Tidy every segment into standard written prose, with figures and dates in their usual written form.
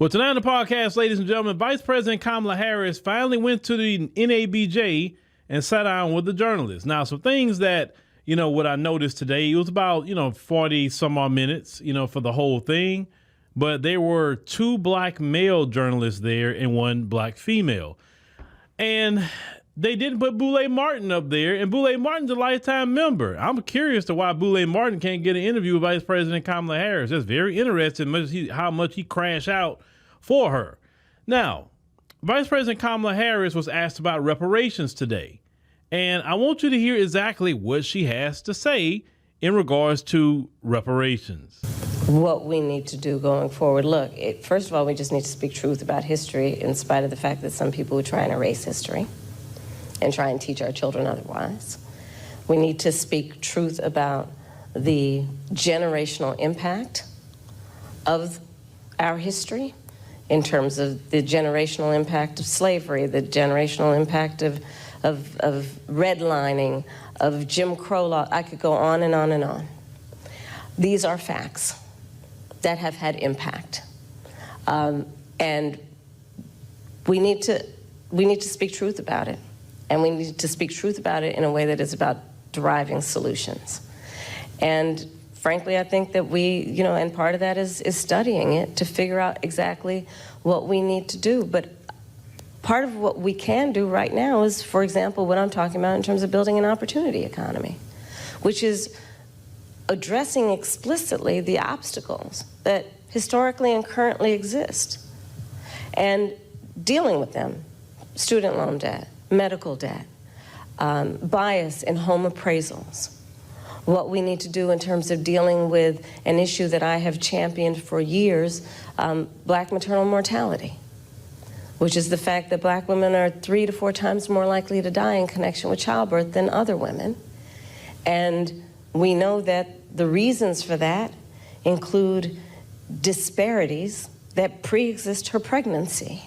Well, tonight on the podcast, ladies and gentlemen, Vice President Kamala Harris finally went to the NABJ and sat down with the journalists. Now, some things that, what I noticed today, it was about, 40 some odd minutes, for the whole thing. But there were 2 black male journalists there and 1 black female. And they didn't put Boulay Martin up there, and Boulay Martin's a lifetime member. I'm curious to why Boulay Martin can't get an interview with Vice President Kamala Harris. That's very interesting how much he crashed out for her. Now, Vice President Kamala Harris was asked about reparations today, and I want you to hear exactly what she has to say in regards to reparations. What we need to do going forward. Look, first of all, we just need to speak truth about history in spite of the fact that some people would try and erase history and try and teach our children otherwise. We need to speak truth about the generational impact of our history in terms of the generational impact of slavery, the generational impact of redlining, of Jim Crow law. I could go on and on and on. These are facts that have had impact. And we need to speak truth about it. And we need to speak truth about it in a way that is about deriving solutions. And frankly, I think that we, and part of that is studying it to figure out exactly what we need to do. But part of what we can do right now is, for example, what I'm talking about in terms of building an opportunity economy, which is addressing explicitly the obstacles that historically and currently exist and dealing with them. Student loan debt, medical debt, bias in home appraisals, what we need to do in terms of dealing with an issue that I have championed for years, black maternal mortality, which is the fact that black women are 3 to 4 times more likely to die in connection with childbirth than other women. And we know that the reasons for that include disparities that pre-exist her pregnancy,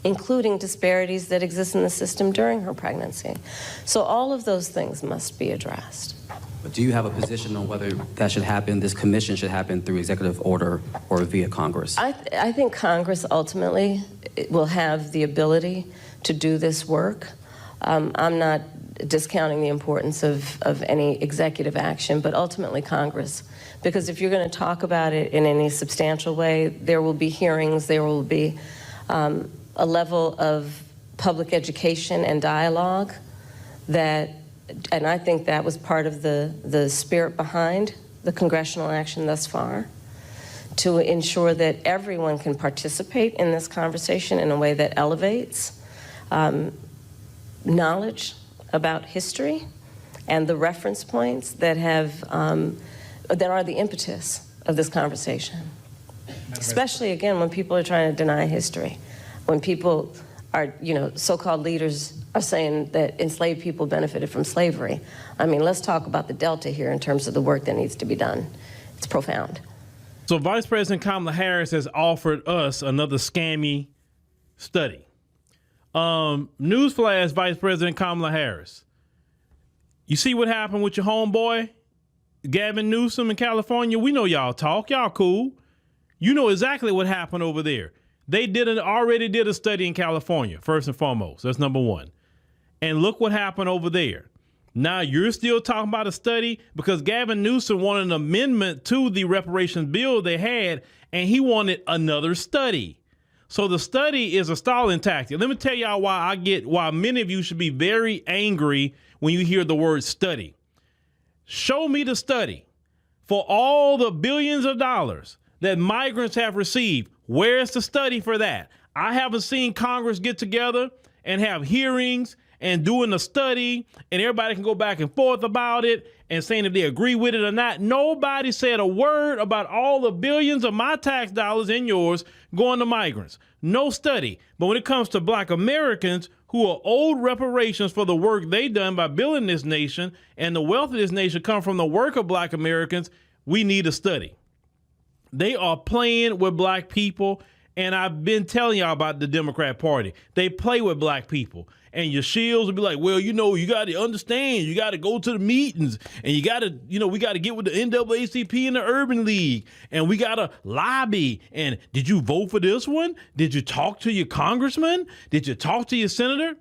including disparities that exist in the system during her pregnancy. So all of those things must be addressed. But do you have a position on whether that should happen, this commission should happen through executive order or via Congress? I think Congress ultimately will have the ability to do this work. I'm not discounting the importance of any executive action, but ultimately Congress. Because if you're going to talk about it in any substantial way, there will be hearings, there will be a level of public education and dialogue that, and I think that was part of the spirit behind the congressional action thus far, to ensure that everyone can participate in this conversation in a way that elevates knowledge about history and the reference points that that are the impetus of this conversation. Especially, again, when people are trying to deny history. When people are, so-called leaders are saying that enslaved people benefited from slavery. I mean, let's talk about the delta here in terms of the work that needs to be done. It's profound. So Vice President Kamala Harris has offered us another Scammy study. Newsflash, Vice President Kamala Harris. You see what happened with your homeboy, Gavin Newsom in California? We know y'all talk. Y'all cool. You know exactly what happened over there. They already did a study in California, first and foremost. That's number one. And look what happened over there. Now you're still talking about a study because Gavin Newsom wanted an amendment to the reparations bill they had, and he wanted another study. So the study is a stalling tactic. Let me tell y'all why many of you should be very angry when you hear the word study. Show me the study for all the billions of dollars that migrants have received. Where's the study for that? I haven't seen Congress get together and have hearings and doing a study, and everybody can go back and forth about it and saying if they agree with it or not. Nobody said a word about all the billions of my tax dollars and yours going to migrants. No study. But when it comes to black Americans who are owed reparations for the work they done by building this nation, and the wealth of this nation come from the work of black Americans, we need a study. They are playing with black people, And I've been telling y'all about the Democrat Party. They play with black people. And your shields will be like, well, you got to understand. You got to go to the meetings. And you got to, we got to get with the NAACP and the Urban League. And we got to lobby. And did you vote for this one? Did you talk to your congressman? Did you talk to your senator?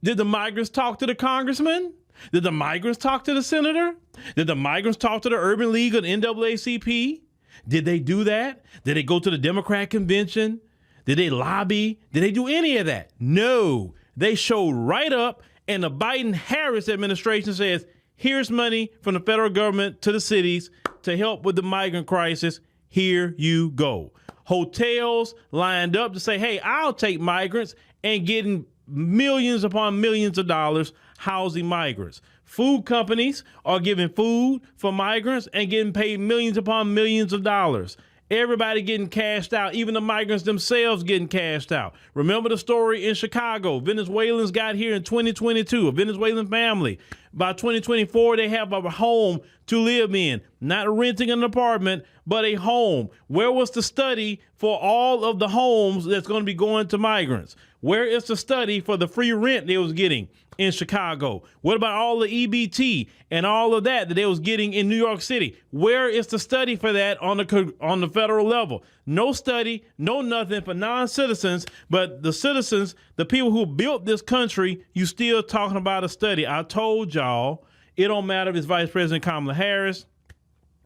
Did the migrants talk to the congressman? Did the migrants talk to the senator? Did the migrants talk to the Urban League or the NAACP? Did they do that? Did they go to the Democrat convention? Did they lobby? Did they do any of that? No. They showed right up, and the Biden-Harris administration says, here's money from the federal government to the cities to help with the migrant crisis. Here you go. Hotels lined up to say, hey, I'll take migrants, and getting millions upon millions of dollars housing migrants. Food companies are giving food for migrants and getting paid millions upon millions of dollars. Everybody getting cashed out, even the migrants themselves getting cashed out. Remember the story in Chicago? Venezuelans got here in 2022, a Venezuelan family. By 2024, they have a home to live in, not renting an apartment, but a home. Where was the study for all of the homes that's going to be going to migrants? Where is the study for the free rent they was getting in Chicago? What about all the EBT and all of that they was getting in New York City? Where is the study for that on the federal level? No study, no nothing for non-citizens, but the citizens, the people who built this country, you still talking about a study. I told y'all, it don't matter if it's Vice President Kamala Harris,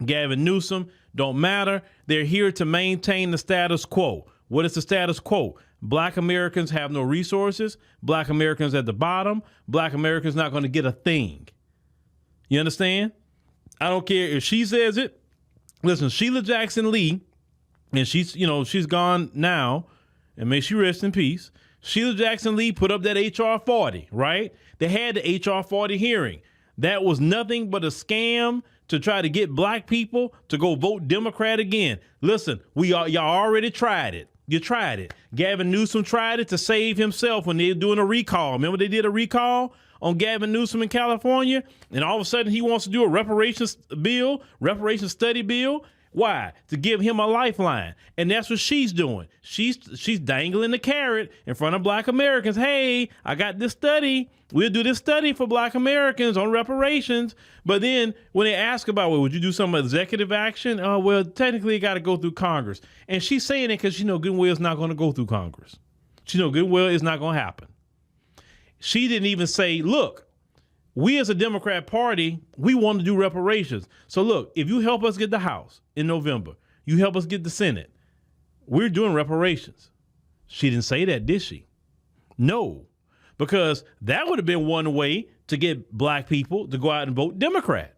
Gavin Newsom, don't matter. They're here to maintain the status quo. What is the status quo? Black Americans have no resources. Black Americans at the bottom. Black Americans not going to get a thing. You understand? I don't care if she says it. Listen, Sheila Jackson Lee, and she's gone now, and may she rest in peace. Sheila Jackson Lee put up that HR 40, right? They had the HR 40 hearing. That was nothing but a scam to try to get black people to go vote Democrat again. Listen, y'all already tried it. You tried it. Gavin Newsom tried it to save himself when they were doing a recall. Remember they did a recall on Gavin Newsom in California? And all of a sudden he wants to do a reparations study bill. Why? To give him a lifeline. And that's what she's doing. She's dangling the carrot in front of black Americans. Hey, I got this study. We'll do this study for black Americans on reparations. But then when they ask about, well, would you do some executive action? Well, technically it got to go through Congress. And she's saying it because she knows good well it's not going to go through Congress. She knows good well it's not going to happen. She didn't even say, look, we as a Democrat Party, we want to do reparations. So look, if you help us get the House in November, you help us get the Senate, we're doing reparations. She didn't say that, did she? No, because that would have been one way to get black people to go out and vote Democrat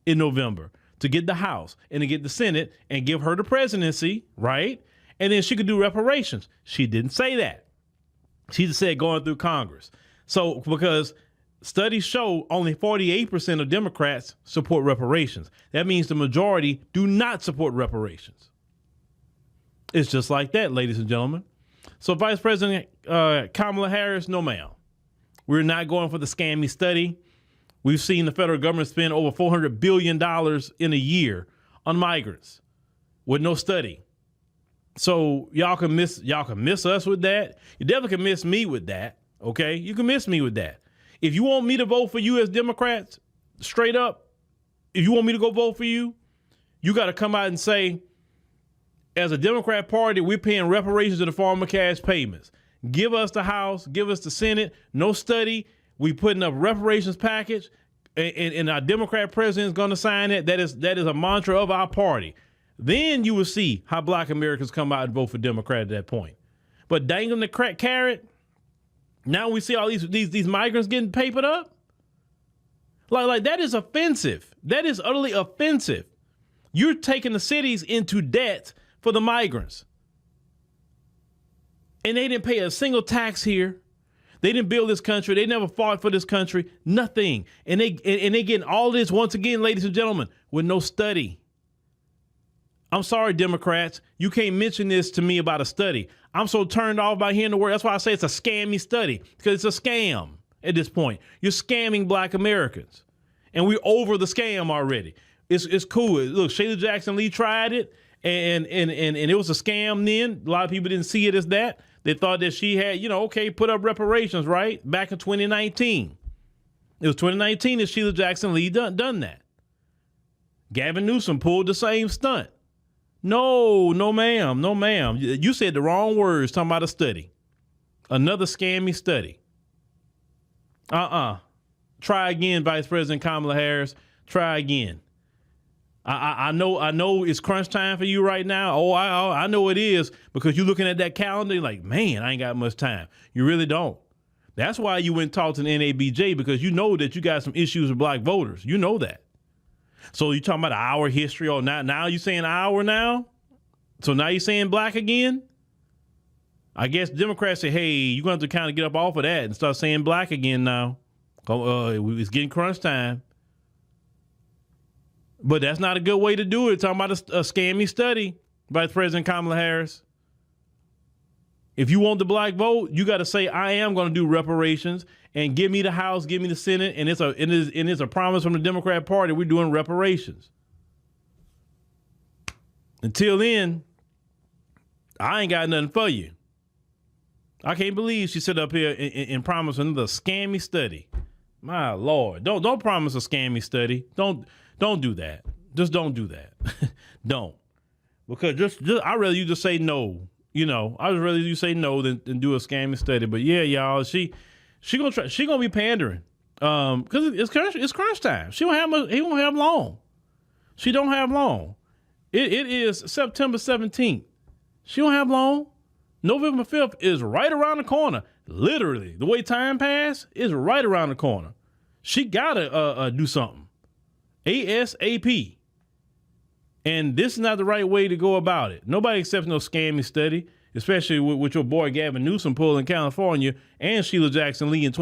in November, to get the House and to get the Senate and give her the presidency, right? And then she could do reparations. She didn't say that. She just said going through Congress. So because studies show only 48% of Democrats support reparations. That means the majority do not support reparations. It's just like that, ladies and gentlemen. So Vice President Kamala Harris, no ma'am. We're not going for the scammy study. We've seen the federal government spend over $400 billion in a year on migrants with no study. So y'all can miss us with that. You definitely can miss me with that. Okay, you can miss me with that. If you want me to vote for you as Democrats, straight up, if you want me to go vote for you, you got to come out and say, as a Democrat Party, we're paying reparations in the form of cash payments. Give us the House, give us the Senate, no study. We putting up reparations package, and our Democrat president is going to sign it. That is a mantra of our party. Then you will see how black Americans come out and vote for Democrat at that point. But dangling the carrot, now we see all these migrants getting papered up. Like that is offensive. That is utterly offensive. You're taking the cities into debt for the migrants. And they didn't pay a single tax here. They didn't build this country. They never fought for this country. Nothing. And they getting all this, once again, ladies and gentlemen, with no study. I'm sorry, Democrats. You can't mention this to me about a study. I'm so turned off by hearing the word. That's why I say it's a scammy study, because it's a scam at this point. You're scamming black Americans. And we're over the scam already. It's cool. Look, Sheila Jackson Lee tried it, And it was a scam then. A lot of people didn't see it as that. They thought that she had, put up reparations, right? Back in 2019. It was 2019 that Sheila Jackson Lee done that. Gavin Newsom pulled the same stunt. No, ma'am. You said the wrong words talking about a study. Another scammy study. Try again, Vice President Kamala Harris. Try again. I know it's crunch time for you right now. Oh, I know it is, because you're looking at that calendar, you're like, man, I ain't got much time. You really don't. That's why you went and talked to the NABJ, because you know that you got some issues with black voters. You know that. So you talking about our history, or now you saying our now? So now you're saying black again? I guess Democrats say, hey, you're going to have to kind of get up off of that and start saying black again now. It's getting crunch time. But that's not a good way to do it. Talking about a scammy study, Vice President Kamala Harris. If you want the black vote, you got to say, I am going to do reparations, and give me the House, give me the Senate, and it's a promise from the Democrat Party. We're doing reparations. Until then, I ain't got nothing for you. I can't believe she sit up here and promised another scammy study. My Lord, don't promise a scammy study. Don't do that. Just don't do that. Don't. Because just I'd rather you just say no. I'd rather you say no than do a scammy study. But yeah, y'all, she gonna be pandering. Because it's crunch time. He won't have long. She don't have long. It is September 17th. She don't have long. November 5th is right around the corner. Literally, the way time passed is right around the corner. She gotta do something. ASAP. And this is not the right way to go about it. Nobody accepts no scammy study, especially with your boy Gavin Newsom pulling California and Sheila Jackson Lee in 20.